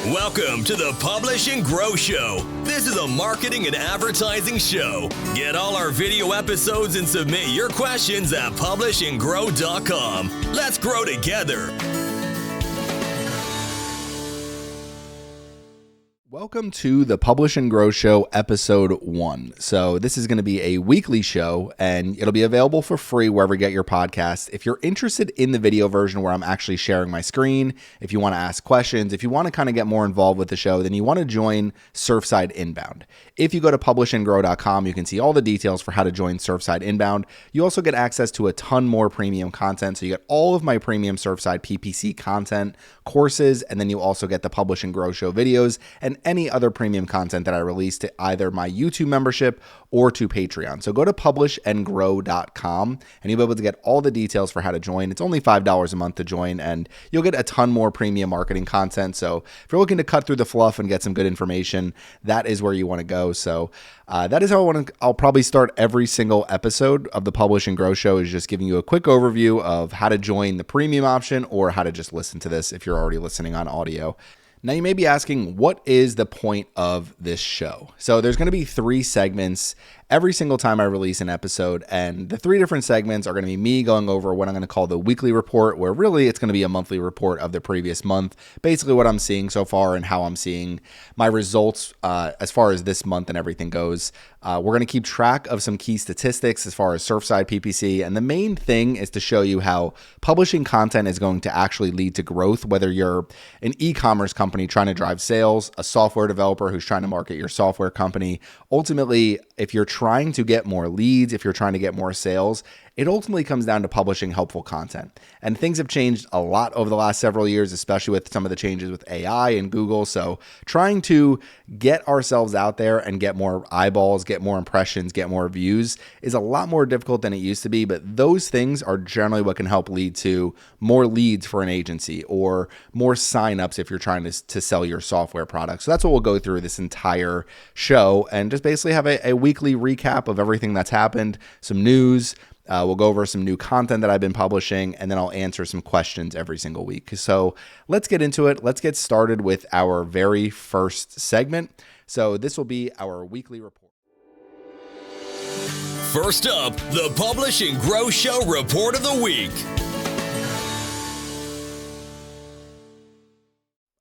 Welcome to the Publish and Grow Show. This is a marketing and advertising show. Get all our video episodes and submit your questions at publishandgrow.com. Let's grow together. Welcome to the Publish and Grow Show, episode 1. So this is going to be a weekly show, and it'll be available for free wherever you get your podcasts. If you're interested in the video version where I'm actually sharing my screen, if you want to ask questions, if you want to kind of get more involved with the show, then you want to join Surfside Inbound. If you go to publishandgrow.com, you can see all the details for how to join Surfside Inbound. You also get access to a ton more premium content. So you get all of my premium Surfside PPC content, courses, and then you also get the Publish and Grow Show videos and any other premium content that I release to either my YouTube membership or to Patreon. So go to publishandgrow.com and you'll be able to get all the details for how to join. It's only $5 a month to join, and you'll get a ton more premium marketing content. So if you're looking to cut through the fluff and get some good information, that is where you want to go. So that is how I'll probably start every single episode of the Publish and Grow Show, is just giving you a quick overview of how to join the premium option or how to just listen to this if you're already listening on audio. Now, you may be asking, what is the point of this show? So there's going to be 3 segments every single time I release an episode, and the 3 different segments are going to be me going over what I'm going to call the weekly report, where really it's going to be a monthly report of the previous month, basically what I'm seeing so far and how I'm seeing my results as far as this month and everything goes. We're going to keep track of some key statistics as far as Surfside PPC, and the main thing is to show you how publishing content is going to actually lead to growth, whether you're an e-commerce company trying to drive sales, a software developer who's trying to market your software company. Ultimately, if you're trying to get more leads, if you're trying to get more sales, it ultimately comes down to publishing helpful content. And things have changed a lot over the last several years, especially with some of the changes with AI and Google. So trying to get ourselves out there and get more eyeballs, get more impressions, get more views is a lot more difficult than it used to be. But those things are generally what can help lead to more leads for an agency or more signups if you're trying to sell your software product. So that's what we'll go through this entire show, and just basically have a weekly recap of everything that's happened, some news. We'll go over some new content that I've been publishing, and then I'll answer some questions every single week. So let's get into it. Let's get started with our very first segment. So this will be our weekly report. First up, the Publish and Grow Show Report of the Week.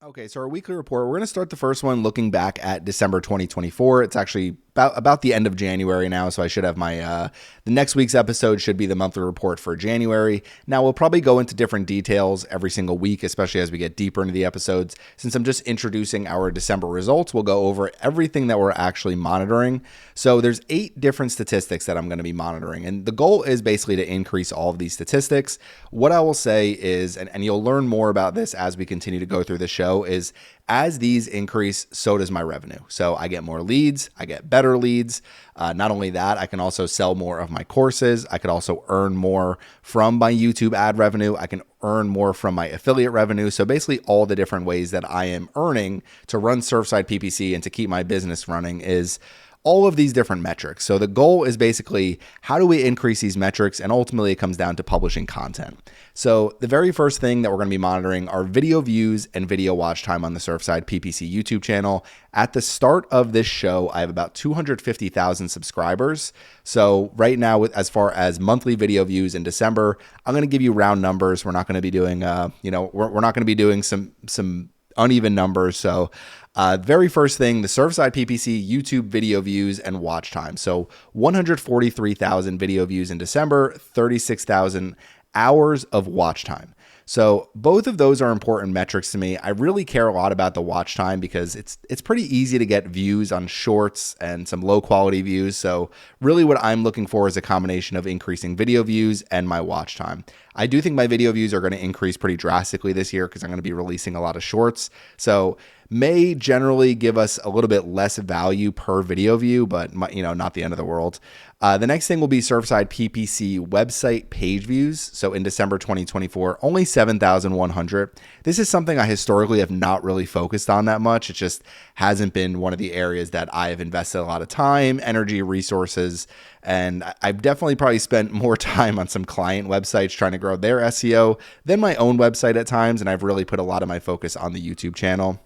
Okay, so our weekly report, we're going to start the first one looking back at December 2024. It's actually about the end of January now, so I should have my the next week's episode should be the monthly report for January. Now, we'll probably go into different details every single week, especially as we get deeper into the episodes. Since I'm just introducing our December results, we'll go over everything that we're actually monitoring. So there's 8 different statistics that I'm going to be monitoring, and the goal is basically to increase all of these statistics. What I will say is, and you'll learn more about this as we continue to go through the show, is as these increase, so does my revenue. So I get more leads, I get better leads. Not only that, I can also sell more of my courses. I could also earn more from my YouTube ad revenue. I can earn more from my affiliate revenue. So basically all the different ways that I am earning to run Surfside PPC and to keep my business running is all of these different metrics. So the goal is basically, how do we increase these metrics? And ultimately it comes down to publishing content. So the very first thing that we're going to be monitoring are video views and video watch time on the Surfside PPC YouTube channel. At the start of this show, I have about 250,000 subscribers. So right now, as far as monthly video views in December, I'm going to give you round numbers. We're not going to be doing, we're not going to be doing some uneven numbers. So very first thing, the Surfside PPC YouTube video views and watch time. So 143,000 video views in December, 36,000 hours of watch time. So both of those are important metrics to me. I really care a lot about the watch time because it's pretty easy to get views on shorts and some low quality views. So really what I'm looking for is a combination of increasing video views and my watch time. I do think my video views are going to increase pretty drastically this year because I'm going to be releasing a lot of shorts. So may generally give us a little bit less value per video view, but not the end of the world. The next thing will be Surfside PPC website page views. So in December 2024, only 7,100. This is something I historically have not really focused on that much. It just hasn't been one of the areas that I have invested a lot of time, energy, resources, and I've definitely probably spent more time on some client websites trying to grow their SEO than my own website at times, and I've really put a lot of my focus on the YouTube channel.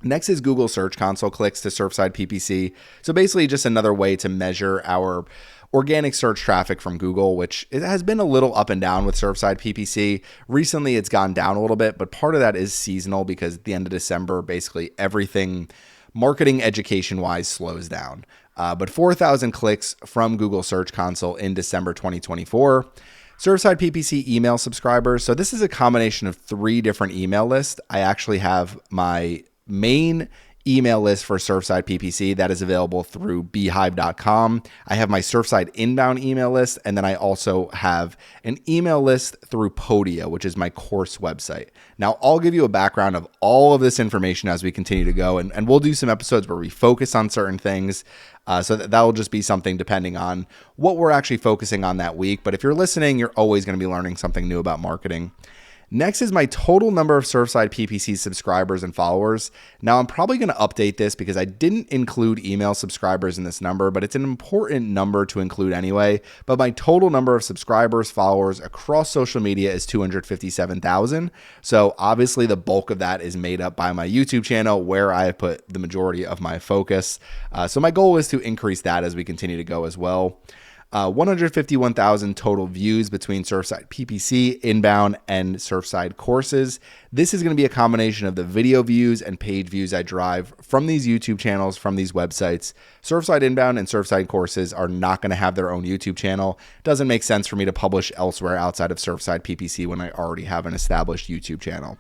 Next is Google Search Console clicks to Surfside PPC. So basically just another way to measure our organic search traffic from Google, which it has been a little up and down with Surfside PPC. Recently, it's gone down a little bit, but part of that is seasonal because at the end of December, basically everything marketing education-wise slows down. But 4,000 clicks from Google Search Console in December 2024. Surfside PPC email subscribers. So this is a combination of 3 different email lists. I actually have my main email list for Surfside PPC that is available through beehive.com. I have my Surfside inbound email list, and then I also have an email list through Podia, which is my course website. Now, I'll give you a background of all of this information as we continue to go, and we'll do some episodes where we focus on certain things. So that will just be something depending on what we're actually focusing on that week. But if you're listening, you're always going to be learning something new about marketing. Next is my total number of Surfside PPC subscribers and followers. Now, I'm probably going to update this because I didn't include email subscribers in this number, but it's an important number to include anyway. But my total number of subscribers, followers across social media is 257,000. So obviously the bulk of that is made up by my YouTube channel where I have put the majority of my focus. So my goal is to increase that as we continue to go as well. 151,000 total views between Surfside PPC, inbound, and Surfside courses. This is going to be a combination of the video views and page views I drive from these YouTube channels, from these websites. Surfside inbound and Surfside courses are not going to have their own YouTube channel. It doesn't make sense for me to publish elsewhere outside of Surfside PPC when I already have an established YouTube channel.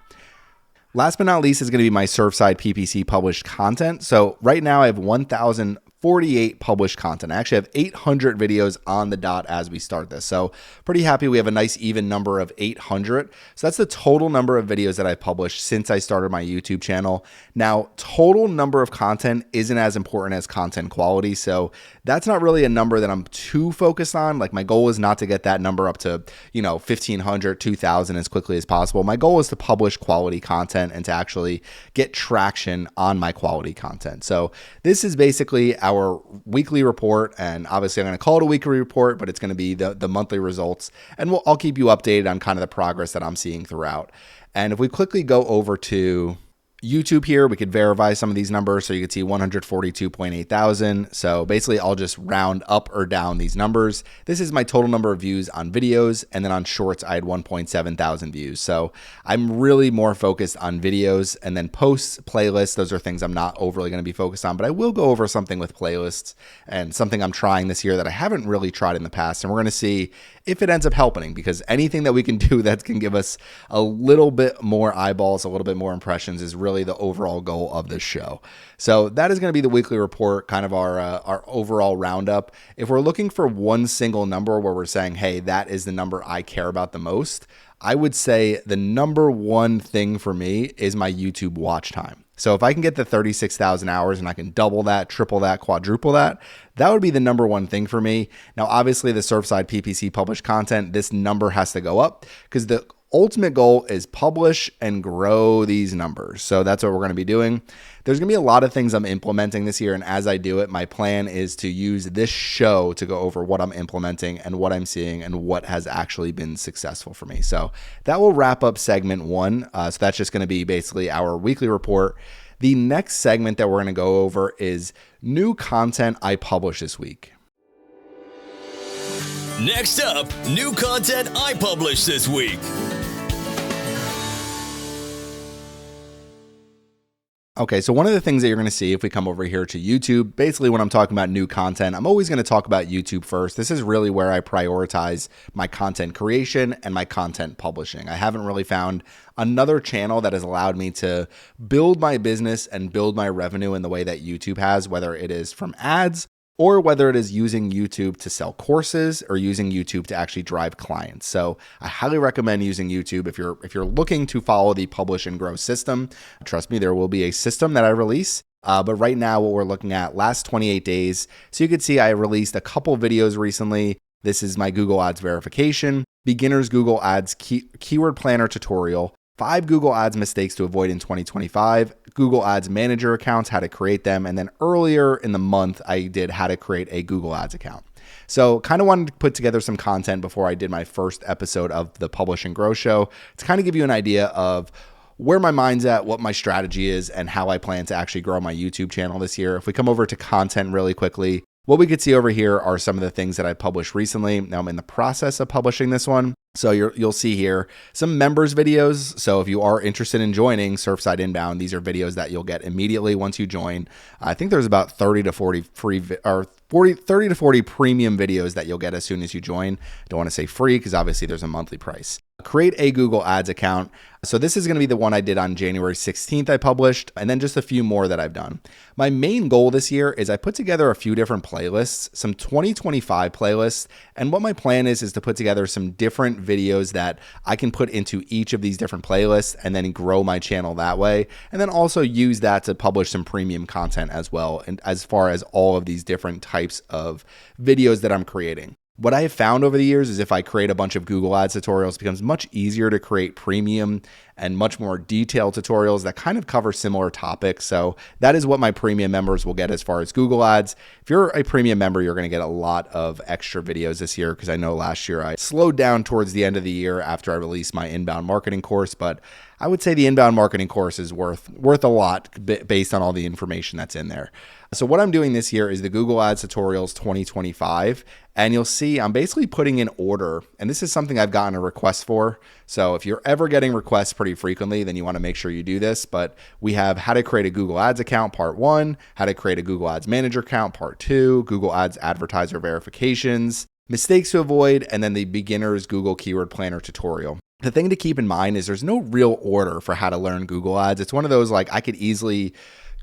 Last but not least is going to be my Surfside PPC published content. So right now I have 1,048 published content. I actually have 800 videos on the dot as we start this. So pretty happy we have a nice even number of 800. So that's the total number of videos that I've published since I started my YouTube channel. Now, total number of content isn't as important as content quality. So that's not really a number that I'm too focused on. Like my goal is not to get that number up to, 1,500, 2,000 as quickly as possible. My goal is to publish quality content and to actually get traction on my quality content. So this is basically our weekly report, and obviously I'm going to call it a weekly report, but it's going to be the monthly results, and I'll keep you updated on kind of the progress that I'm seeing throughout. And if we quickly go over to YouTube here, we could verify some of these numbers. So you can see 142.8 thousand. So basically I'll just round up or down these numbers. This is my total number of views on videos. And then on shorts, I had 1.7 thousand views. So I'm really more focused on videos, and then posts, playlists. Those are things I'm not overly going to be focused on, but I will go over something with playlists and something I'm trying this year that I haven't really tried in the past. And we're going to see if it ends up helping, because anything that we can do that can give us a little bit more eyeballs, a little bit more impressions is really the overall goal of this show. So that is going to be the weekly report, kind of our overall roundup. If we're looking for one single number where we're saying, hey, that is the number I care about the most, I would say the number one thing for me is my YouTube watch time. So if I can get the 36,000 hours and I can double that, triple that, quadruple that, that would be the number one thing for me. Now, obviously the Surfside PPC published content, this number has to go up because the ultimate goal is publish and grow these numbers. So that's what we're going to be doing. There's going to be a lot of things I'm implementing this year. And as I do it, my plan is to use this show to go over what I'm implementing and what I'm seeing and what has actually been successful for me. So that will wrap up segment 1. So that's just going to be basically our weekly report. The next segment that we're going to go over is new content I publish this week. Next up, new content I published this week. Okay, so one of the things that you're going to see if we come over here to YouTube, basically when I'm talking about new content, I'm always going to talk about YouTube first. This is really where I prioritize my content creation and my content publishing. I haven't really found another channel that has allowed me to build my business and build my revenue in the way that YouTube has, whether it is from ads or whether it is using YouTube to sell courses or using YouTube to actually drive clients. So I highly recommend using YouTube if you're looking to follow the publish and grow system. Trust me, there will be a system that I release. But right now what we're looking at last 28 days. So you can see I released a couple videos recently. This is my Google Ads verification, beginner's Google Ads keyword planner tutorial, 5 Google Ads mistakes to avoid in 2025, Google Ads manager accounts, how to create them. And then earlier in the month, I did how to create a Google Ads account. So kind of wanted to put together some content before I did my first episode of the Publish and Grow Show to kind of give you an idea of where my mind's at, what my strategy is, and how I plan to actually grow my YouTube channel this year. If we come over to content really quickly, what we could see over here are some of the things that I published recently. Now I'm in the process of publishing this one. So you'll see here some members videos. So if you are interested in joining Surfside Inbound, these are videos that you'll get immediately once you join. I think there's about 30 to 40 30 to 40 premium videos that you'll get as soon as you join. Don't want to say free because obviously there's a monthly price. Create a Google Ads account. So this is going to be the one I did on January 16th I published, and then just a few more that I've done. My main goal this year is I put together a few different playlists, some 2025 playlists, and what my plan is to put together some different videos that I can put into each of these different playlists and then grow my channel that way, and then also use that to publish some premium content as well, and as far as all of these different types of videos that I'm creating. What I have found over the years is if I create a bunch of Google Ads tutorials, it becomes much easier to create premium and much more detailed tutorials that kind of cover similar topics. So that is what my premium members will get as far as Google Ads. If you're a premium member, you're going to get a lot of extra videos this year because I know last year I slowed down towards the end of the year after I released my inbound marketing course, but I would say the inbound marketing course is worth a lot based on all the information that's in there. So what I'm doing this year is the Google Ads Tutorials 2025, and you'll see I'm basically putting in order, and this is something I've gotten a request for. So if you're ever getting requests pretty frequently, then you want to make sure you do this. But we have how to create a Google Ads account, part 1, how to create a Google Ads Manager account, part 2, Google Ads advertiser verifications, mistakes to avoid, and then the beginner's Google Keyword Planner tutorial. The thing to keep in mind is there's no real order for how to learn Google Ads. It's one of those like I could easily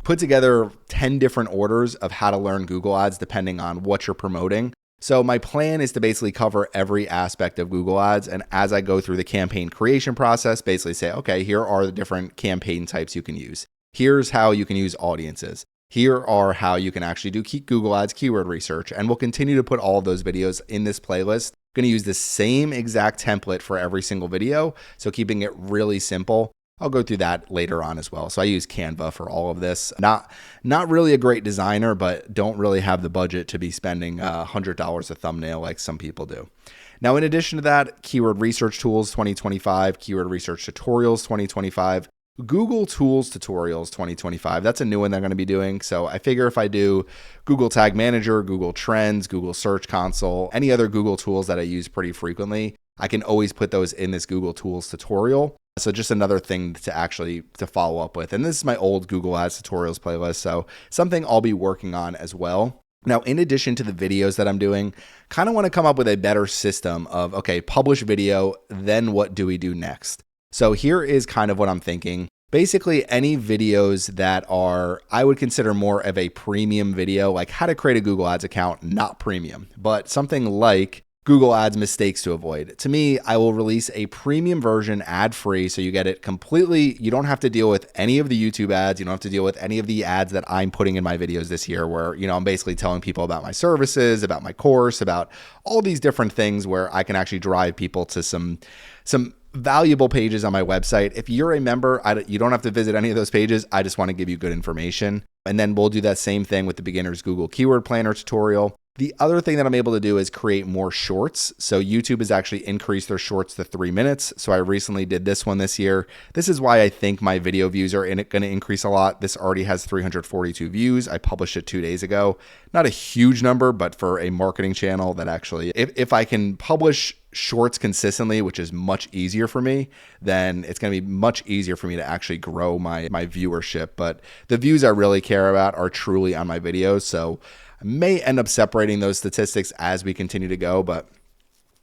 put together 10 different orders of how to learn Google Ads depending on what you're promoting. So my plan is to basically cover every aspect of Google Ads. And as I go through the campaign creation process, basically say, okay, here are the different campaign types you can use. Here's how you can use audiences. Here are how you can actually do Google Ads keyword research. And we'll continue to put all of those videos in this playlist. I'm going to use the same exact template for every single video. So keeping it really simple. I'll go through that later on as well. So I use Canva for all of this. Not really a great designer, but don't really have the budget to be spending $100 a thumbnail like some people do. Now, in addition to that, Keyword Research Tools 2025, Keyword Research Tutorials 2025, Google Tools Tutorials 2025. That's a new one they're going to be doing. So I figure if I do Google Tag Manager, Google Trends, Google Search Console, any other Google tools that I use pretty frequently, I can always put those in this Google Tools tutorial. So just another thing to follow up with. And this is my old Google Ads tutorials playlist. So something I'll be working on as well. Now, in addition to the videos that I'm doing, kind of want to come up with a better system of, okay, publish video, then what do we do next? So here is kind of what I'm thinking. Basically, any videos that are, I would consider more of a premium video, like how to create a Google Ads account, not premium, but something like Google Ads mistakes to avoid. To me, I will release a premium version ad-free so you get it completely. You don't have to deal with any of the YouTube ads. You don't have to deal with any of the ads that I'm putting in my videos this year where, I'm basically telling people about my services, about my course, about all these different things where I can actually drive people to some valuable pages on my website. If you're a member, you don't have to visit any of those pages. I just want to give you good information. And then we'll do that same thing with the beginner's Google Keyword Planner tutorial. The other thing that I'm able to do is create more shorts. So YouTube has actually increased their shorts to 3 minutes. So I recently did this one this year. This is why I think my video views are going to increase a lot. This already has 342 views. I published it 2 days ago. Not a huge number, but for a marketing channel that actually, if I can publish shorts consistently, which is much easier for me, then it's going to be much easier for me to actually grow my viewership. But the views I really care about are truly on my videos. So I may end up separating those statistics as we continue to go, but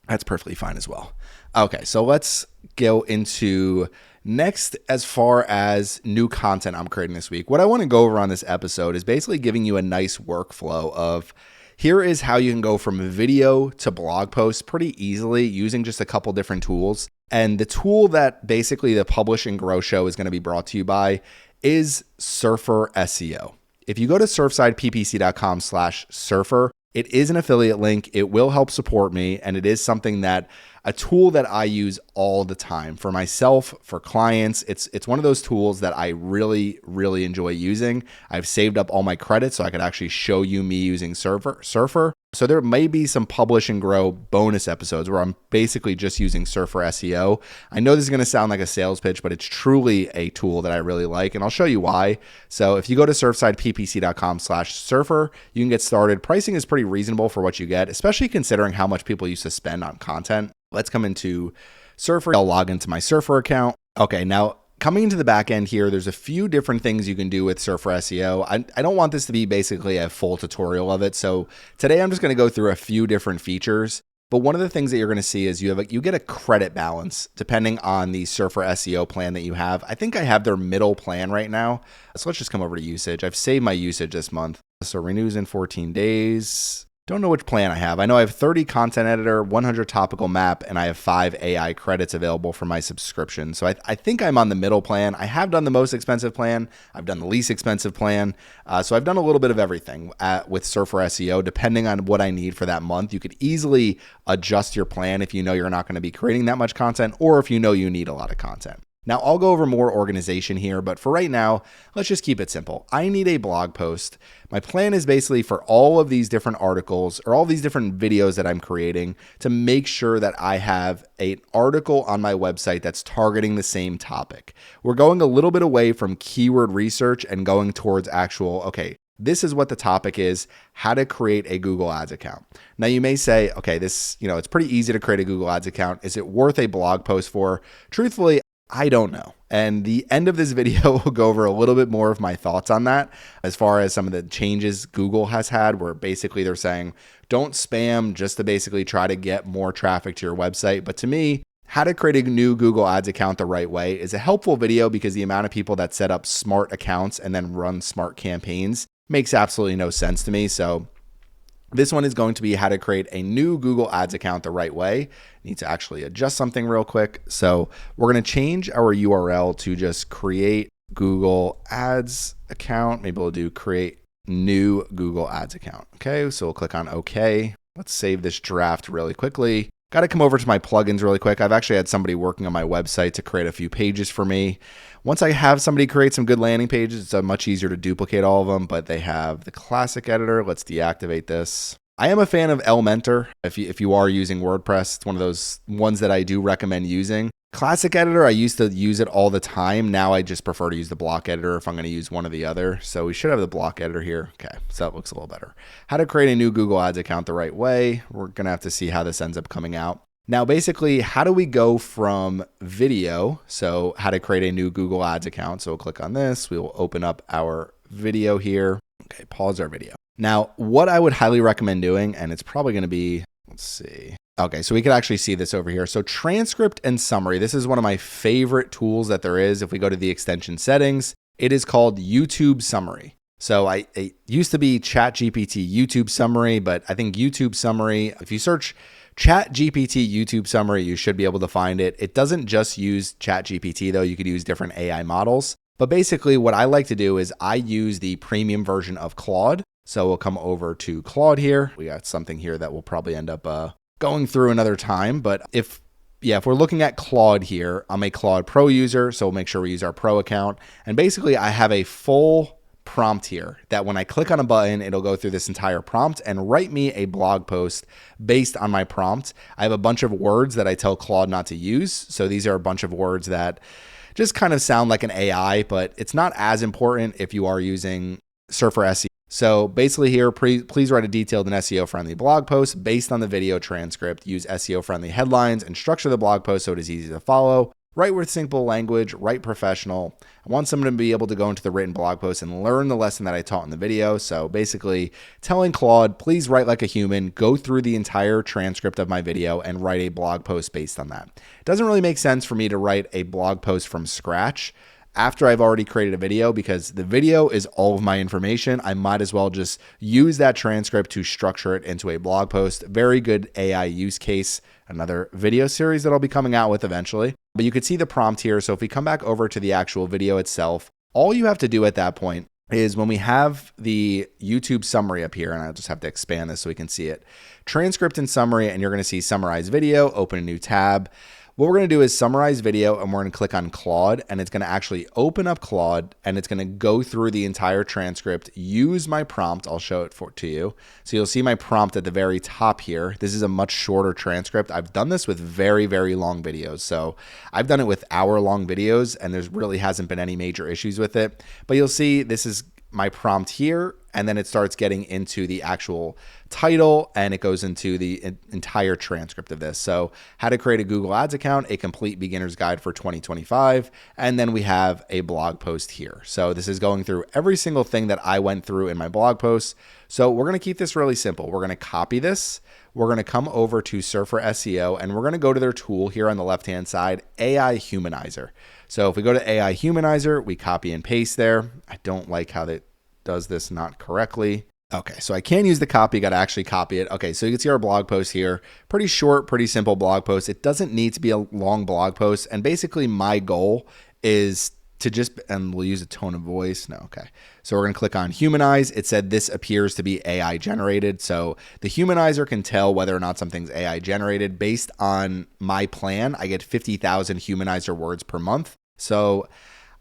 that's perfectly fine as well. Okay, so let's go into next as far as new content I'm creating this week. What I want to go over on this episode is basically giving you a nice workflow of here is how you can go from video to blog posts pretty easily using just a couple different tools. And the tool that basically the Publish and Grow show is going to be brought to you by is Surfer SEO. If you go to surfsideppc.com/surfer, it is an affiliate link. It will help support me. And it is something a tool that I use all the time for myself, for clients. It's one of those tools that I really, really enjoy using. I've saved up all my credits so I could actually show you me using Surfer. So there may be some publish and grow bonus episodes where I'm basically just using Surfer SEO. I know this is going to sound like a sales pitch, but it's truly a tool that I really like, and I'll show you why. So if you go to surfsideppc.com/surfer, you can get started. Pricing is pretty reasonable for what you get, especially considering how much people used to spend on content. Let's come into Surfer. I'll log into my Surfer account. Okay, now coming into the back end here, there's a few different things you can do with Surfer SEO. I don't want this to be basically a full tutorial of it. So today I'm just going to go through a few different features. But one of the things that you're going to see is you get a credit balance depending on the Surfer SEO plan that you have. I think I have their middle plan right now. So let's just come over to usage. I've saved my usage this month. So renews in 14 days. Don't know which plan I have. I know I have 30 content editor, 100 topical map, and I have 5 AI credits available for my subscription. So I think I'm on the middle plan. I have done the most expensive plan. I've done the least expensive plan. So I've done a little bit of everything with Surfer SEO, depending on what I need for that month. You could easily adjust your plan if you know you're not going to be creating that much content, or if you know you need a lot of content. Now, I'll go over more organization here, but for right now, let's just keep it simple. I need a blog post. My plan is basically for all of these different articles or all these different videos that I'm creating to make sure that I have an article on my website that's targeting the same topic. We're going a little bit away from keyword research and going towards actual, okay, this is what the topic is, how to create a Google Ads account. Now you may say, okay, this, it's pretty easy to create a Google Ads account. Is it worth a blog post for? Truthfully, I don't know. And the end of this video will go over a little bit more of my thoughts on that, as far as some of the changes Google has had, where basically they're saying, don't spam just to basically try to get more traffic to your website. But to me, how to create a new Google Ads account the right way is a helpful video, because the amount of people that set up smart accounts and then run smart campaigns makes absolutely no sense to me. So this one is going to be how to create a new Google Ads account the right way. Need to actually adjust something real quick. So we're going to change our URL to just create Google Ads account. Maybe we'll do create new Google Ads account. Okay, so we'll click on OK. Let's save this draft really quickly. Got to come over to my plugins really quick. I've actually had somebody working on my website to create a few pages for me. Once I have somebody create some good landing pages, it's much easier to duplicate all of them, but they have the classic editor. Let's deactivate this. I am a fan of Elementor. If you are using WordPress, it's one of those ones that I do recommend using. Classic editor, I used to use it all the time. Now I just prefer to use the block editor if I'm going to use one or the other. So we should have the block editor here. Okay, so that looks a little better. How to create a new Google Ads account the right way. We're going to have to see how this ends up coming out. Now, basically, how do we go from video? So how to create a new Google Ads account. So we'll click on this. We will open up our video here. Okay, pause our video. Now, what I would highly recommend doing, and it's probably going to be, let's see. Okay, so we could actually see this over here. So transcript and summary. This is one of my favorite tools that there is. If we go to the extension settings, it is called YouTube Summary. So it used to be ChatGPT YouTube Summary, but I think YouTube Summary, if you search ChatGPT YouTube Summary, you should be able to find it. It doesn't just use ChatGPT though. You could use different AI models. But basically what I like to do is I use the premium version of Claude. So we'll come over to Claude here. We got something here that we'll probably end up going through another time. But if we're looking at Claude here, I'm a Claude Pro user. So we'll make sure we use our Pro account. And basically I have a full prompt here that when I click on a button, it'll go through this entire prompt and write me a blog post based on my prompt. I have a bunch of words that I tell Claude not to use. So these are a bunch of words that just kind of sound like an AI, but it's not as important if you are using Surfer SEO. So basically here, please write a detailed and SEO-friendly blog post based on the video transcript. Use SEO-friendly headlines and structure the blog post so it is easy to follow. Write with simple language, write professional. I want someone to be able to go into the written blog post and learn the lesson that I taught in the video. So basically telling Claude, please write like a human, go through the entire transcript of my video and write a blog post based on that. It doesn't really make sense for me to write a blog post from scratch after I've already created a video, because the video is all of my information. I might as well just use that transcript to structure it into a blog post. Very good AI use case. Another video series that I'll be coming out with eventually. But you could see the prompt here. So if we come back over to the actual video itself, all you have to do at that point is when we have the YouTube summary up here, and I'll just have to expand this so we can see it. Transcript and summary, and you're going to see summarize video, open a new tab. what we're going to do is summarize video, and we're going to click on Claude, and it's going to actually open up Claude, and it's going to go through the entire transcript, use my prompt. I'll show it to you. So you'll see my prompt at the very top here. This is a much shorter transcript. I've done this with very, very long videos. So I've done it with hour-long videos, and there's really hasn't been any major issues with it. But you'll see this is my prompt here, and then it starts getting into the actual title, and it goes into the entire transcript of this. So how to create a Google Ads account, a complete beginner's guide for 2025. And then we have a blog post here. So this is going through every single thing that I went through in my blog post. So we're going to keep this really simple. We're going to copy this. We're going to come over to Surfer SEO, and we're going to go to their tool here on the left-hand side, AI Humanizer. So if we go to AI Humanizer, we copy and paste there. I don't like how that does this not correctly. Okay, so I can use the copy, got to actually copy it. Okay, so you can see our blog post here. Pretty short, pretty simple blog post. It doesn't need to be a long blog post. And basically my goal is to just, and we'll use a tone of voice. No, okay. So we're going to click on Humanize. It said this appears to be AI generated. So the Humanizer can tell whether or not something's AI generated. Based on my plan, I get 50,000 Humanizer words per month. So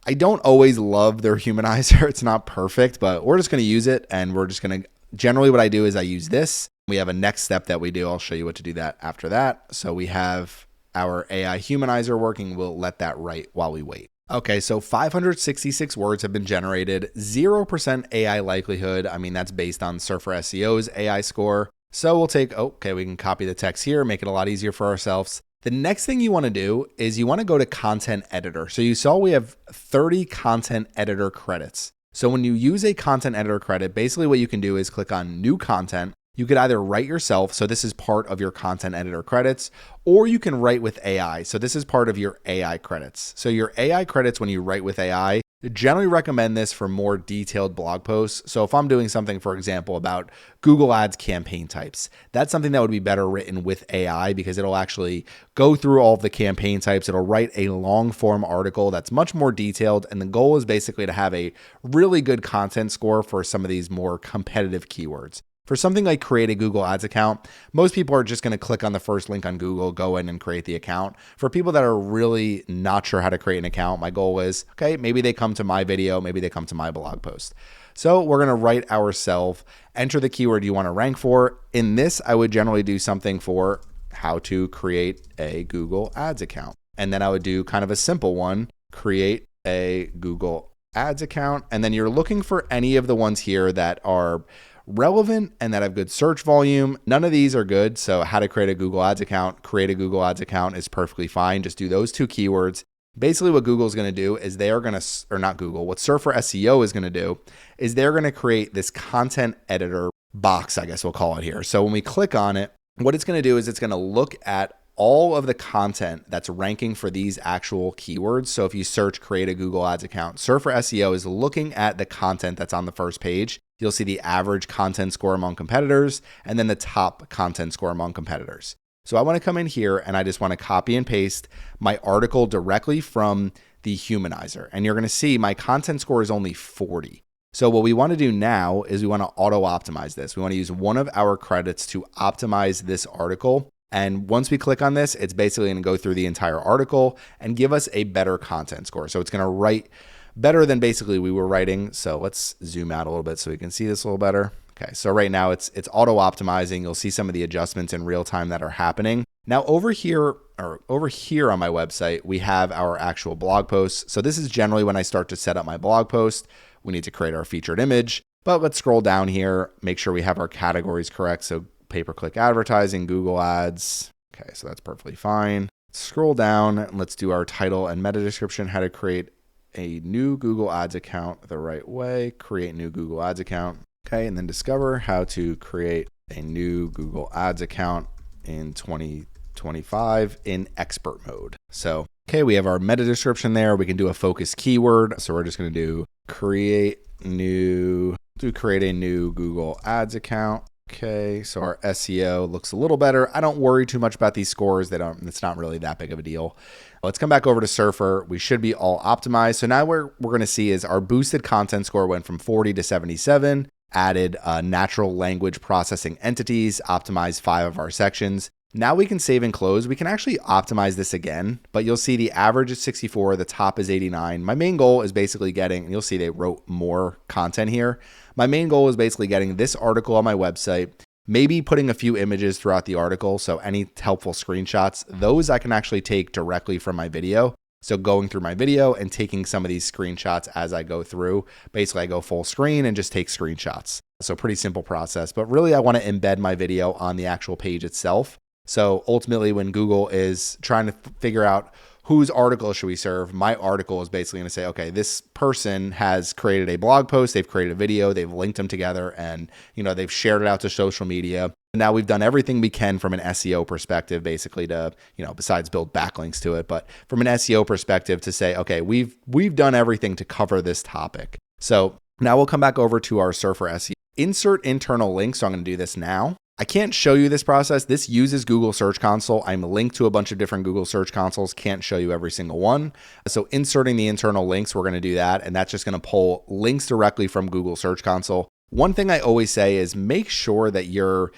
I don't always love their Humanizer. It's not perfect, but we're just going to use it. And we're just going to, generally what I do is I use this. We have a next step that we do. I'll show you what to do that after that. So we have our AI Humanizer working. We'll let that write while we wait. Okay, so 566 words have been generated, 0% AI likelihood. I mean, that's based on Surfer SEO's AI score. So we'll take, okay, we can copy the text here, make it a lot easier for ourselves. The next thing you want to do is you want to go to content editor. So you saw we have 30 content editor credits. So when you use a content editor credit, basically what you can do is click on new content. You could either write yourself, so this is part of your content editor credits, or you can write with AI. So this is part of your AI credits. So your AI credits, when you write with AI, I generally recommend this for more detailed blog posts. So if I'm doing something, for example, about Google Ads campaign types, that's something that would be better written with AI because it'll actually go through all of the campaign types. It'll write a long form article that's much more detailed. And the goal is basically to have a really good content score for some of these more competitive keywords. For something like create a Google Ads account, most people are just going to click on the first link on Google, go in and create the account. For people that are really not sure how to create an account, my goal is, okay, maybe they come to my video, maybe they come to my blog post. So we're going to write ourselves, enter the keyword you want to rank for. In this, I would generally do something for how to create a Google Ads account. And then I would do kind of a simple one, create a Google Ads account. And then you're looking for any of the ones here that are relevant and that have good search volume. None of these are good. So how to create a Google Ads account, create a Google Ads account is perfectly fine. Just do those two keywords. Basically what Google's going to do is they are going to, or not Google, what Surfer SEO is going to do is they're going to create this content editor box, I guess we'll call it here. So when we click on it, what it's going to do is it's going to look at all of the content that's ranking for these actual keywords. So if you search create a Google Ads account, Surfer SEO is looking at the content that's on the first page. You'll see the average content score among competitors and then the top content score among competitors. So I want to come in here and I just want to copy and paste my article directly from the Humanizer. And you're going to see my content score is only 40. So what we want to do now is we want to auto optimize this. We want to use one of our credits to optimize this article. And once we click on this, it's basically going to go through the entire article and give us a better content score. So it's going to write better than basically we were writing. So let's zoom out a little bit so we can see this a little better. Okay, so right now it's auto optimizing. You'll see some of the adjustments in real time that are happening. Now over here on my website, we have our actual blog posts. So this is generally when I start to set up my blog post. We need to create our featured image, but let's scroll down here, make sure we have our categories correct. So pay-per-click advertising, Google Ads. Okay, so that's perfectly fine. Scroll down and let's do our title and meta description, how to create a new Google Ads account the right way, create new Google Ads account. Okay, and then discover how to create a new Google Ads account in 2025 in expert mode. So, okay, we have our meta description there. We can do a focus keyword. So we're just going to do create a new Google Ads account. Okay, so our SEO looks a little better. I don't worry too much about these scores. It's not really that big of a deal. Let's come back over to Surfer. We should be all optimized. So now what we're going to see is our boosted content score went from 40 to 77, added natural language processing entities, optimized 5 of our sections. Now we can save and close. We can actually optimize this again, but you'll see the average is 64, the top is 89. My main goal is basically getting, and you'll see they wrote more content here. My main goal is basically getting this article on my website, maybe putting a few images throughout the article. So any helpful screenshots, those I can actually take directly from my video. So going through my video and taking some of these screenshots as I go through. Basically, I go full screen and just take screenshots. So pretty simple process, but really I want to embed my video on the actual page itself. So ultimately, when Google is trying to figure out whose article should we serve, my article is basically going to say, okay, this person has created a blog post, they've created a video, they've linked them together, and they've shared it out to social media. Now we've done everything we can from an SEO perspective, basically to, besides build backlinks to it, but from an SEO perspective to say, okay, we've done everything to cover this topic. So now we'll come back over to our Surfer SEO. Insert internal links. So I'm going to do this now. I can't show you this process. This uses Google Search Console. I'm linked to a bunch of different Google Search Consoles. Can't show you every single one. So inserting the internal links, we're going to do that. And that's just going to pull links directly from Google Search Console. One thing I always say is make sure that you're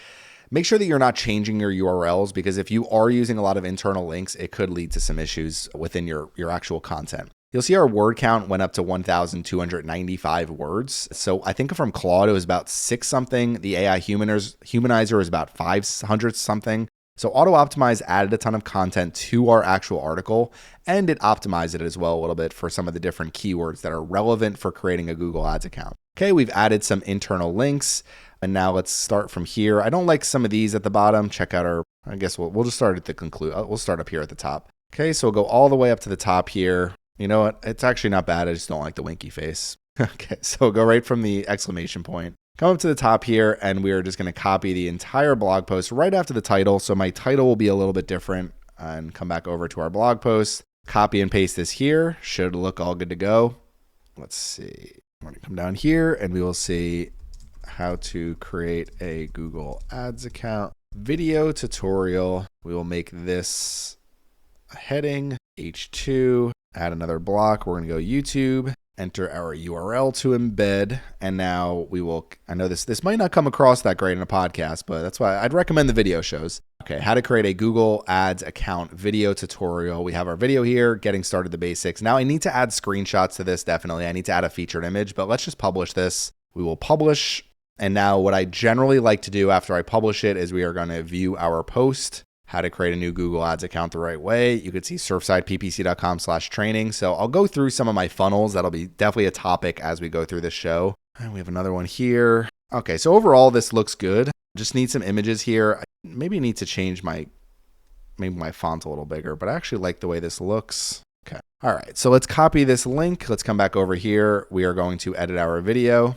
not changing your URLs, because if you are using a lot of internal links, it could lead to some issues within your actual content. You'll see our word count went up to 1,295 words. So I think from Claude, it was about 6 something. The AI humanizer was about 500 something. So Auto Optimize added a ton of content to our actual article, and it optimized it as well a little bit for some of the different keywords that are relevant for creating a Google Ads account. Okay, we've added some internal links, and now let's start from here. I don't like some of these at the bottom. Check out I guess we'll just start at the conclude. We'll start up here at the top. Okay, so we'll go all the way up to the top here. You know what? It's actually not bad. I just don't like the winky face. Okay, so go right from the exclamation point. Come up to the top here, and we're just going to copy the entire blog post right after the title. So my title will be a little bit different, and come back over to our blog post. Copy and paste this here. Should look all good to go. Let's see. I'm going to come down here, and we will see how to create a Google Ads account. Video tutorial. We will make this a heading, H2. Add another block. We're going to go YouTube, enter our URL to embed. And now I know this might not come across that great in a podcast, but that's why I'd recommend the video shows. Okay, how to create a Google Ads account video tutorial. We have our video here, getting started the basics. Now I need to add screenshots to this, definitely. I need to add a featured image, but let's just publish this. We will publish. And now what I generally like to do after I publish it is we are going to view our post. How to create a new Google Ads account the right way. You could see surfsideppc.com/training. So I'll go through some of my funnels. That'll be definitely a topic as we go through this show. And we have another one here. Okay, so overall this looks good. Just need some images here. I maybe need to change my font a little bigger, but I actually like the way this looks. Okay. All right, so let's copy this link. Let's come back over here. We are going to edit our video.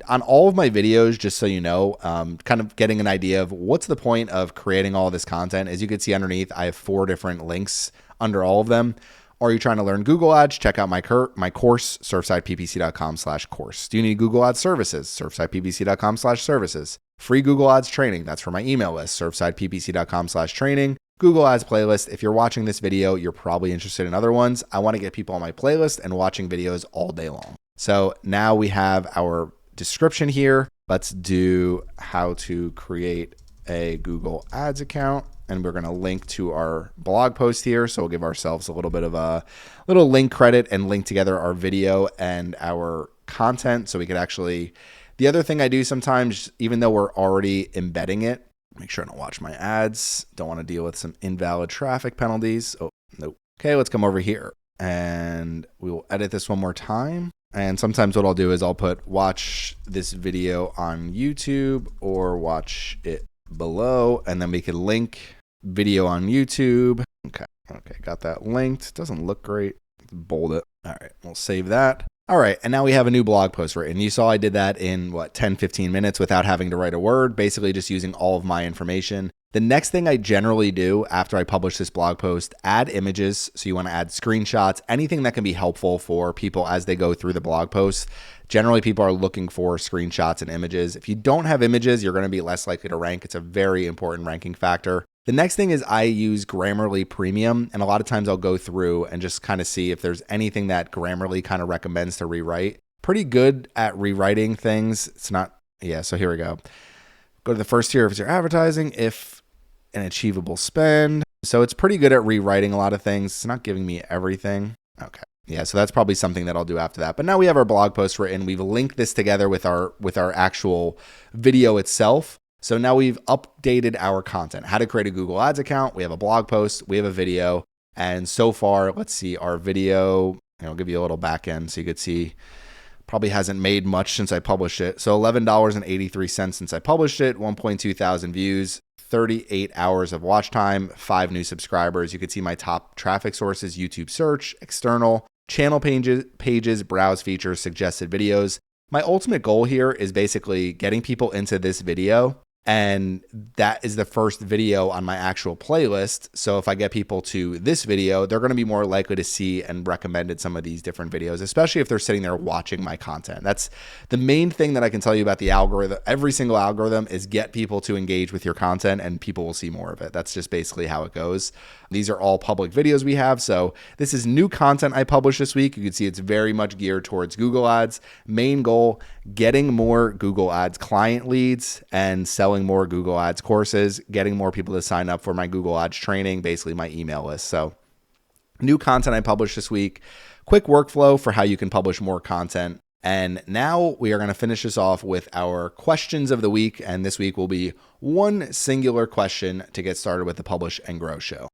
On all of my videos, just so you know, kind of getting an idea of what's the point of creating all this content. As you can see underneath, I have 4 different links under all of them. Are you trying to learn Google Ads? Check out my course, surfsideppc.com/course. Do you need Google Ads services? surfsideppc.com/services. Free Google Ads training. That's for my email list, surfsideppc.com/training. Google Ads playlist. If you're watching this video, you're probably interested in other ones. I want to get people on my playlist and watching videos all day long. So now we have our description here. Let's do how to create a Google Ads account, and we're going to link to our blog post here. So we'll give ourselves a little bit of a little link credit and link together our video and our content. So we could actually, the other thing I do sometimes, even though we're already embedding it, make sure I don't watch my ads. Don't want to deal with some invalid traffic penalties. Oh, nope. Okay, let's come over here and we will edit this one more time. And sometimes what I'll do is I'll put watch this video on YouTube or watch it below, and then we can link video on YouTube. Okay, got that linked. Doesn't look great. Bold it. All right, we'll save that. All right, and now we have a new blog post written. You saw I did that in 10, 15 minutes without having to write a word, basically just using all of my information. The next thing I generally do after I publish this blog post, add images. So you want to add screenshots, anything that can be helpful for people as they go through the blog post. Generally, people are looking for screenshots and images. If you don't have images, you're going to be less likely to rank. It's a very important ranking factor. The next thing is I use Grammarly Premium, and a lot of times I'll go through and just kind of see if there's anything that Grammarly kind of recommends to rewrite. Pretty good at rewriting things. It's not, yeah, so here we go. Go to the first tier if it's your advertising. If an achievable spend. So it's pretty good at rewriting a lot of things. It's not giving me everything. Okay. Yeah, so that's probably something that I'll do after that. But now we have our blog post written. We've linked this together with our actual video itself. So now we've updated our content. How to create a Google Ads account. We have a blog post. We have a video. And so far, let's see our video. I'll give you a little back end so you could see. Probably hasn't made much since I published it. So $11.83 since I published it. 1.2 thousand views. 38 hours of watch time, 5 new subscribers. You can see my top traffic sources: YouTube search, external, channel pages, browse features, suggested videos. My ultimate goal here is basically getting people into this video, and that is the first video on my actual playlist. So if I get people to this video, they're going to be more likely to see and recommended some of these different videos, especially if they're sitting there watching my content. That's the main thing that I can tell you about the algorithm. Every single algorithm is get people to engage with your content and people will see more of it. That's just basically how it goes. These are all public videos we have. So this is new content I published this week. You can see it's very much geared towards Google Ads. Main goal, getting more Google Ads client leads and selling more Google Ads courses, getting more people to sign up for my Google Ads training, basically my email list. So new content I published this week, quick workflow for how you can publish more content. And now we are going to finish this off with our questions of the week. And this week will be one singular question to get started with the Publish and Grow show.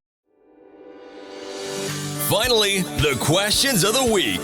Finally, the questions of the week.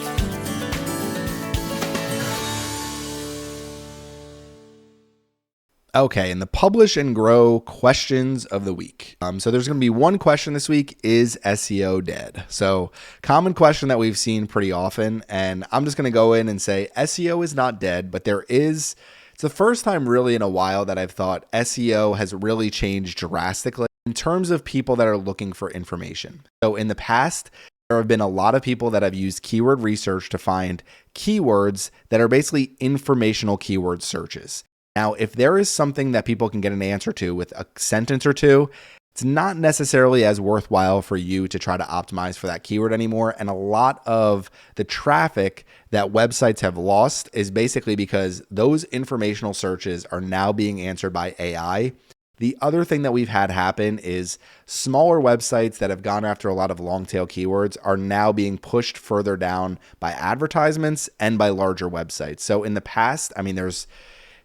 Okay, and the Publish and Grow questions of the week. So there's going to be one question this week: is SEO dead? So common question that we've seen pretty often, and I'm just going to go in and say SEO is not dead, but it's the first time really in a while that I've thought SEO has really changed drastically in terms of people that are looking for information. So in the past, there have been a lot of people that have used keyword research to find keywords that are basically informational keyword searches. Now, if there is something that people can get an answer to with a sentence or two, it's not necessarily as worthwhile for you to try to optimize for that keyword anymore. And a lot of the traffic that websites have lost is basically because those informational searches are now being answered by AI. The other thing that we've had happen is smaller websites that have gone after a lot of long tail keywords are now being pushed further down by advertisements and by larger websites. So in the past, there's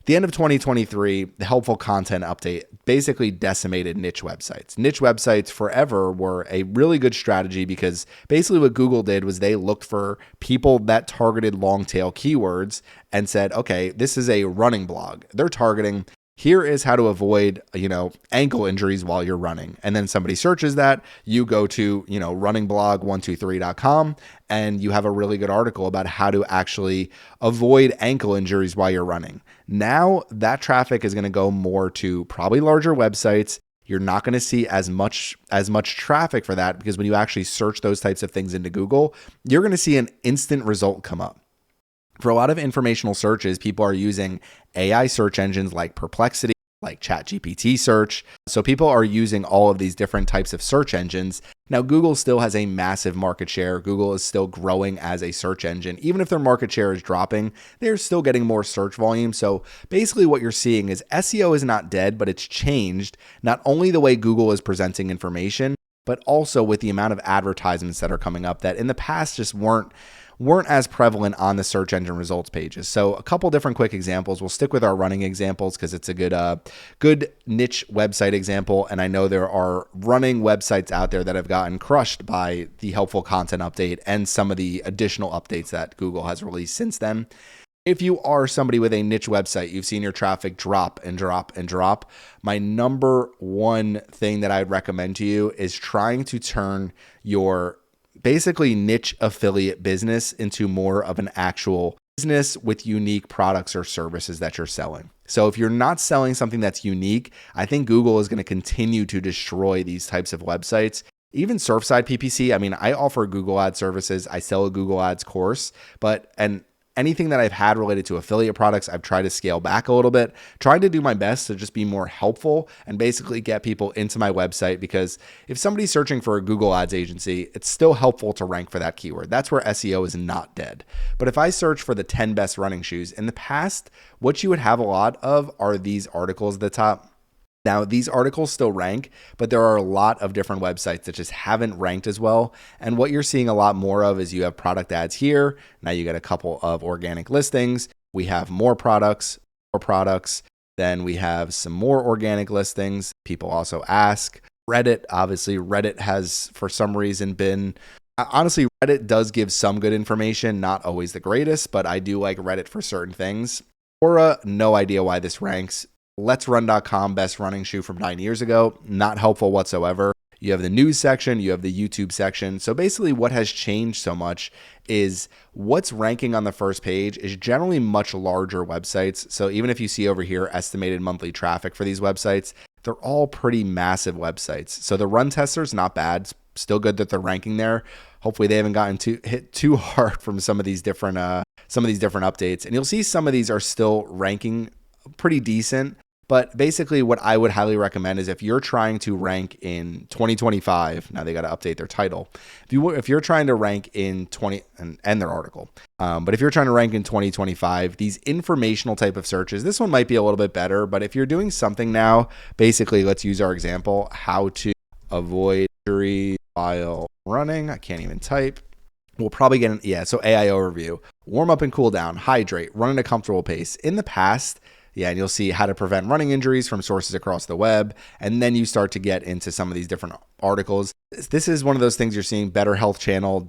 the end of 2023, the helpful content update basically decimated niche websites. Niche websites forever were a really good strategy because basically what Google did was they looked for people that targeted long tail keywords and said, okay, this is a running blog. They're targeting, here is how to avoid, ankle injuries while you're running. And then somebody searches that, you go to, runningblog123.com and you have a really good article about how to actually avoid ankle injuries while you're running. Now that traffic is going to go more to probably larger websites. You're not going to see as much traffic for that because when you actually search those types of things into Google, you're going to see an instant result come up. For a lot of informational searches, people are using AI search engines like Perplexity, like ChatGPT search. So people are using all of these different types of search engines. Now, Google still has a massive market share. Google is still growing as a search engine. Even if their market share is dropping, they're still getting more search volume. So basically what you're seeing is SEO is not dead, but it's changed not only the way Google is presenting information, but also with the amount of advertisements that are coming up that in the past just weren't as prevalent on the search engine results pages. So a couple different quick examples. We'll stick with our running examples because it's a good niche website example. And I know there are running websites out there that have gotten crushed by the helpful content update and some of the additional updates that Google has released since then. If you are somebody with a niche website, you've seen your traffic drop and drop and drop. My number one thing that I'd recommend to you is trying to turn your basically niche affiliate business into more of an actual business with unique products or services that you're selling. So if you're not selling something that's unique, I think Google is going to continue to destroy these types of websites. Even Surfside PPC, I offer Google Ads services. I sell a Google Ads course, and anything that I've had related to affiliate products, I've tried to scale back a little bit, trying to do my best to just be more helpful and basically get people into my website, because if somebody's searching for a Google Ads agency, it's still helpful to rank for that keyword. That's where SEO is not dead. But if I search for the 10 best running shoes, in the past, what you would have a lot of are these articles at the top. Now, these articles still rank, but there are a lot of different websites that just haven't ranked as well. And what you're seeing a lot more of is you have product ads here. Now you get a couple of organic listings. We have more products. Then we have some more organic listings. People also ask. Reddit, obviously, Reddit has for some reason been, honestly, Reddit does give some good information, not always the greatest, but I do like Reddit for certain things. Quora, no idea why this ranks. Let'sRun.com, best running shoe from 9 years ago, not helpful whatsoever. You have the news section, you have the YouTube section. So basically what has changed so much is what's ranking on the first page is generally much larger websites. So even if you see over here estimated monthly traffic for these websites, they're all pretty massive websites. So the run tester's not bad. It's still good that they're ranking there. Hopefully they haven't gotten hit too hard from some of these different updates. And you'll see some of these are still ranking pretty decent. But basically what I would highly recommend is if you're trying to rank in 2025, now they got to update their title. If you're trying to rank in and their article, but if you're trying to rank in 2025, these informational type of searches, this one might be a little bit better. But if you're doing something now, basically let's use our example, how to avoid injury while running. I can't even type. We'll probably get so AI overview, warm up and cool down, hydrate, run at a comfortable pace. In the past, and you'll see how to prevent running injuries from sources across the web. And then you start to get into some of these different articles. This is one of those things you're seeing, Better Health Channel.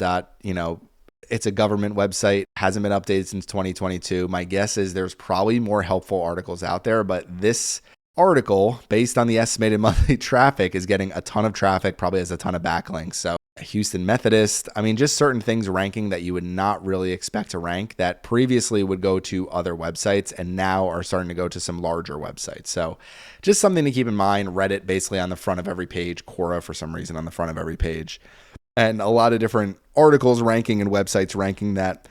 It's a government website, hasn't been updated since 2022. My guess is there's probably more helpful articles out there, but this article, based on the estimated monthly traffic, is getting a ton of traffic, probably has a ton of backlinks. So Houston Methodist, just certain things ranking that you would not really expect to rank that previously would go to other websites and now are starting to go to some larger websites. So just something to keep in mind. Reddit basically on the front of every page, Quora for some reason on the front of every page, and a lot of different articles ranking and websites ranking that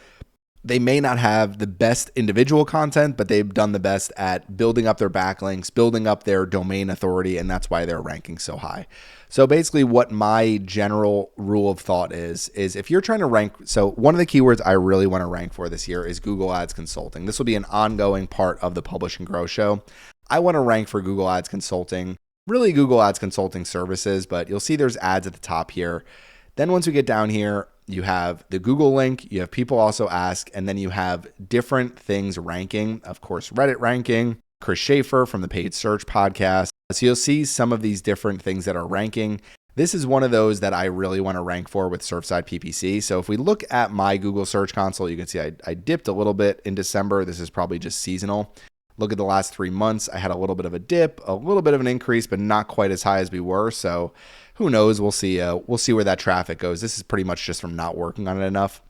they may not have the best individual content, but they've done the best at building up their backlinks, building up their domain authority, and that's why they're ranking so high. So basically what my general rule of thought is if you're trying to rank, so one of the keywords I really want to rank for this year is Google Ads Consulting. This will be an ongoing part of the Publish and Grow show. I want to rank for Google Ads Consulting, really Google Ads Consulting services, but you'll see there's ads at the top here. Then once we get down here, you have the Google link, you have people also ask, and then you have different things ranking. Of course, Reddit ranking, Chris Schaefer from the Paid Search podcast. So you'll see some of these different things that are ranking. This is one of those that I really want to rank for with Surfside PPC. So if we look at my Google Search Console, you can see I dipped a little bit in December. This is probably just seasonal. Look at the last 3 months. I had a little bit of a dip, a little bit of an increase, but not quite as high as we were. So who knows? We'll see. We'll see where that traffic goes. This is pretty much just from not working on it enough.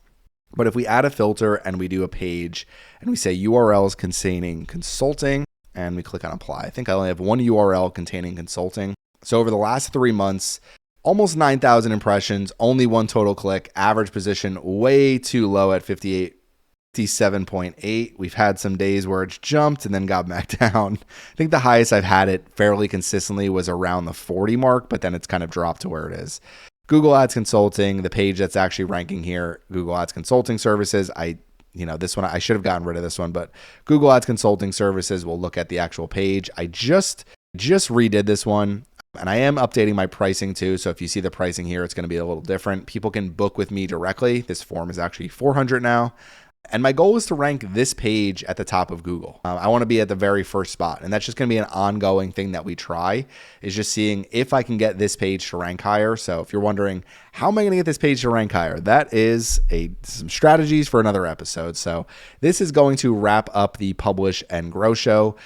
But if we add a filter and we do a page and we say URLs containing consulting and we click on apply, I think I only have one URL containing consulting. So over the last 3 months, almost 9,000 impressions, only one total click, average position way too low at 57.8. We've had some days where it's jumped and then got back down. I think the highest I've had it fairly consistently was around the 40 mark, but then it's kind of dropped to where it is. Google Ads Consulting, the page that's actually ranking here, Google Ads Consulting Services. This one, I should have gotten rid of this one, but Google Ads Consulting Services, we'll look at the actual page. I just redid this one. And I am updating my pricing too. So if you see the pricing here, it's going to be a little different. People can book with me directly. This form is actually $400 now. And my goal is to rank this page at the top of Google. I want to be at the very first spot. And that's just going to be an ongoing thing that we try, is just seeing if I can get this page to rank higher. So if you're wondering, how am I going to get this page to rank higher? That is some strategies for another episode. So this is going to wrap up the Publish and Grow show.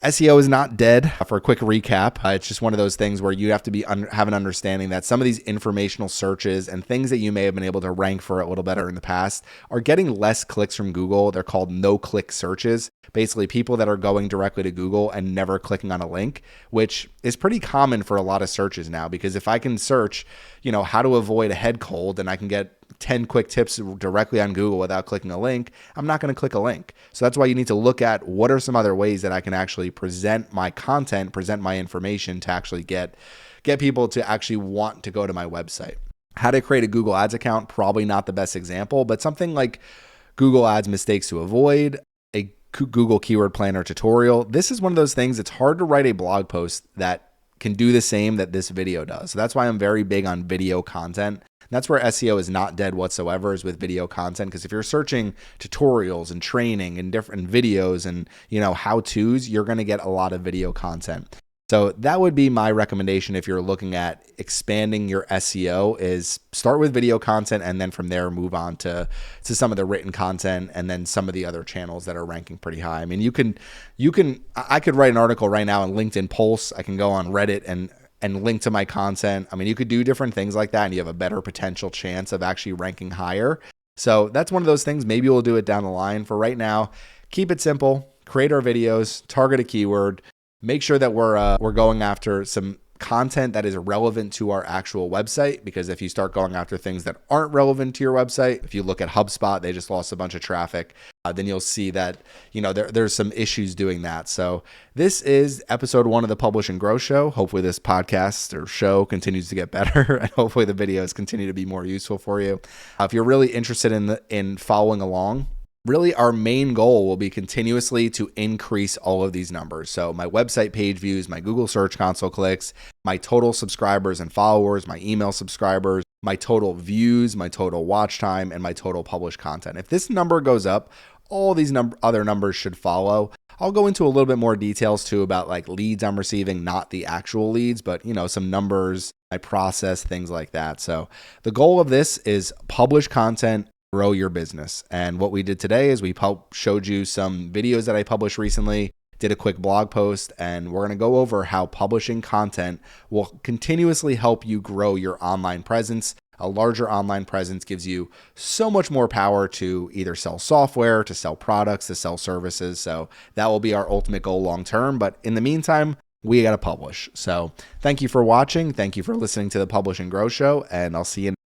SEO is not dead. For a quick recap, it's just one of those things where you have to have an understanding that some of these informational searches and things that you may have been able to rank for a little better in the past are getting less clicks from Google. They're called no-click searches. Basically, people that are going directly to Google and never clicking on a link, which is pretty common for a lot of searches now, because if I can search, how to avoid a head cold, and I can get 10 quick tips directly on Google without clicking a link, I'm not going to click a link. So that's why you need to look at what are some other ways that I can actually present my content, present my information to actually get people to actually want to go to my website. How to create a Google Ads account, probably not the best example, but something like Google Ads mistakes to avoid, a Google Keyword Planner tutorial. This is one of those things, it's hard to write a blog post that can do the same that this video does. So that's why I'm very big on video content. That's where SEO is not dead whatsoever, is with video content. Because if you're searching tutorials and training and different videos and, how-tos, you're going to get a lot of video content. So that would be my recommendation if you're looking at expanding your SEO, is start with video content and then from there move on to some of the written content and then some of the other channels that are ranking pretty high. I mean, I could write an article right now on LinkedIn Pulse. I can go on Reddit and link to my content. I mean, you could do different things like that and you have a better potential chance of actually ranking higher. So that's one of those things. Maybe we'll do it down the line. For right now, keep it simple, create our videos, target a keyword, make sure that we're going after some content that is relevant to our actual website, because if you start going after things that aren't relevant to your website, if you look at HubSpot, they just lost a bunch of traffic, then you'll see that, there's some issues doing that. So this is episode 1 of the Publish and Grow Show. Hopefully this podcast or show continues to get better and hopefully the videos continue to be more useful for you. If you're really interested in following along, really, our main goal will be continuously to increase all of these numbers. So my website page views, my Google Search Console clicks, my total subscribers and followers, my email subscribers, my total views, my total watch time, and my total published content. If this number goes up, all these other numbers should follow. I'll go into a little bit more details too about like leads I'm receiving, not the actual leads, but some numbers, my process, things like that. So the goal of this is publish content, grow your business. And what we did today is we showed you some videos that I published recently, did a quick blog post, and we're going to go over how publishing content will continuously help you grow your online presence. A larger online presence gives you so much more power to either sell software, to sell products, to sell services. So that will be our ultimate goal long term. But in the meantime, we got to publish. So thank you for watching. Thank you for listening to the Publish and Grow Show, and I'll see you